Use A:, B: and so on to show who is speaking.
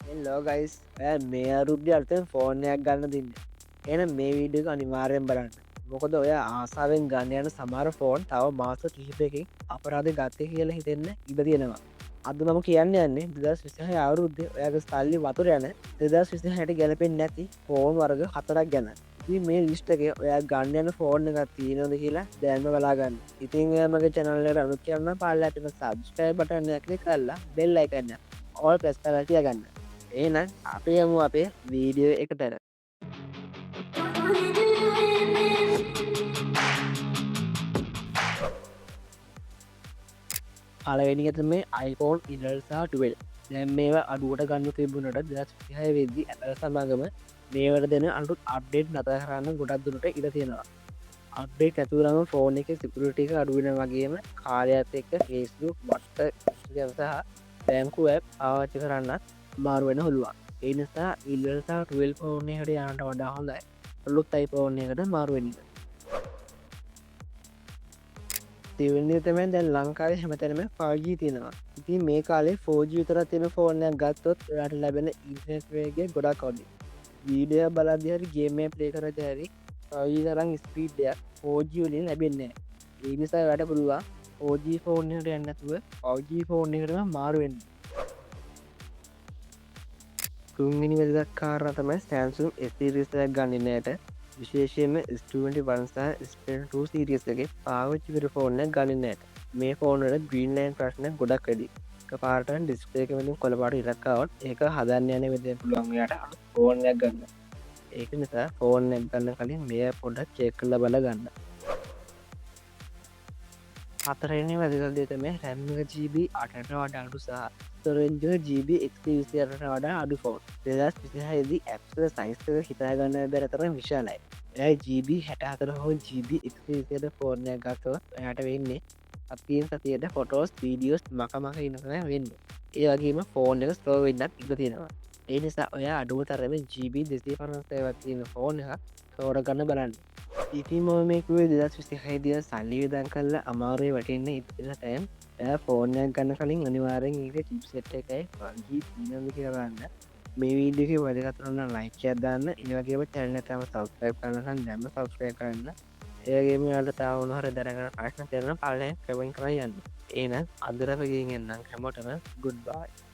A: හෙල්ලෝ guys මේ අරුද්‍ය අර්තයෙන් ෆෝර්නයක් ගන්න දෙන්න එන මේ වීඩියක අනිවාර්යෙන් බලන්න මොකද ඔය ආසාාවෙන් ගන්න යන සමර ෆෝන් තව මාස කිහිපයකින් අපරාධ ගත්තය කියලා හිතෙන්න ඉඩ තියෙනවා අද මම කියන්න යන්නේ දෙදස් විසිහ අවුරුද්ධ ඔයගේ ස්තල්ලි වතුර යන දෙදස් විසි හැට ගැලපෙන් නැති ෆෝන් වර්ග 4ක් ගැන මේ ලිස්්ටක ඔය ගන්න යන ෆෝර්න එකක් තියනොද කියලා දැන්ම බලාගන්න ඉතින් මගේ චැනල්ලට අනු කියන්න පාල්ල ඇතින සබස්කයි බටන්න කලි කරලා බෙල්ල එකන්න ඕල් ප්‍රෙස් කරතිය ගන්න ඒනම් අපේ යමු අපේ වීඩියෝ එකටර පලවෙනිගත මේ iPhone ඉඩල්සා 12 දැම් මේවා අඩුවට ගන්න තිබුණට දස් හය වෙද්දි ඇතර සමාගම මේවට දෙන අලුත් අප්ඩේට් නත කරන්න ගොඩක් දුරට ඉඩ තියෙනවා අප්ඩේට් ඇතුරම ෆෝන් එක සිපරටික අඩුවෙන වගේම කාලයක්ත් එක්ක ෆේස්බුක් බට්ට සහ බැංකු ඇප් ආච්චි කරන්නත් මාරුවෙන හොළුවන් ඒ නිසා ඉල්ලසා 12 ෆෝර්නයට යනට වඩා හොඳයි අලුත් අයිෆෝර්නයකට මාරුවෙනික තිවනිතමෙන් දැන් ලංකාවේ හැමතැනම 5G තියෙනවා ඉතින් මේ කාලේ 4G විතර තියෙන ෆෝර්නයක් ගත්තොත් ඔයාට ලැබෙන ඉන්ටර්නෙට් වේගය ගොඩක් අඩුයි වීඩියෝ බලද්දී හරි ගේම් එක ප්ලේ කරද්දී හරි 5G තරම් ස්පීඩ් එකක් 4G වලින් ලැබෙන්නේ නැහැ ඒ නිසා වැඩ පුළුවන් 4G ෆෝන් එකට යන්න නැතුව 5G ෆෝන් එකටම මාරු වෙන්න තුන්වෙනි වැදගත් කාරණා තමයි Samsung S series එකක් ගන්න නෑට විශේෂයෙන්ම S21 සහ S22 series එකේ පාවිච්චි කරපු ෆෝන් එක ගන්න නෑට මේ ෆෝන් වල green line ප්‍රශ්න ගොඩක් වැඩි එකපාරට ඩිස්ප්ලේ එක වලින් කොළ පාට ඉරක් ආවොත් ඒක හදන්න යන විදිහ පුළුවන් ඔයාට අලුත් ෆෝන් එකක් ගන්න ඒක නිසා ෆෝන් එක ගන්න කලින් මේ පොඩ්ඩක් චෙක් කරලා බලගන්න හතරවෙනි වැදගත් දේ තමයි RAM එක GB 8ට වඩා අඩු සහ storage එක GB 128ට වඩා අඩු ෆෝන් 2026 දී apps වල size එක හිතා ගන්න බැරි තරම් විශාලයි. එයයි GB 64 හෝ GB 128 ෆෝන් එකක් ගත්තොත් එයාට වෙන්නේ අපින් සතියට ෆොටෝස් වීඩියෝස් මකමක ඉන්න තමයි වෙන්නේ. ඒ වගේම ෆෝන් එක ස්ලෝ වෙන්නත් ඉඩ තියෙනවා. ඒ නිසා ඔයා අඩුම තරමේ GB 256ක් තියෙන ෆෝන් එකක් තෝරගන්න බලන්න. ඉතින් මම මේ කිව්වේ 2026 දී සල්ලි වියදම් කරලා අමාරුවේ වැටෙන්න ඉතිරටයන් එයා ෆෝන් එකක් ගන්න කලින් අනිවාර්යෙන් ඒකේ චිප්සෙට් එකයි 5G තියෙනවද කියලා බලන්න. මේ වීඩියෝ එකේ වැදගත් නම් ලයික් එකක් දාන්න. ඒ වගේම channel එකට subscribe කරන්න නම් දැන්ම subscribe කරන්න. ඒ වගේම ඔයාලට තාම මොන හරි දැනගන්න ප්‍රශ්න තියෙනවා නම් පල්ලෙන් කමෙන්ට් කරලා යන්න. එහෙනම් අදට පගෙන් එන්නම් හැමෝටම goodbye.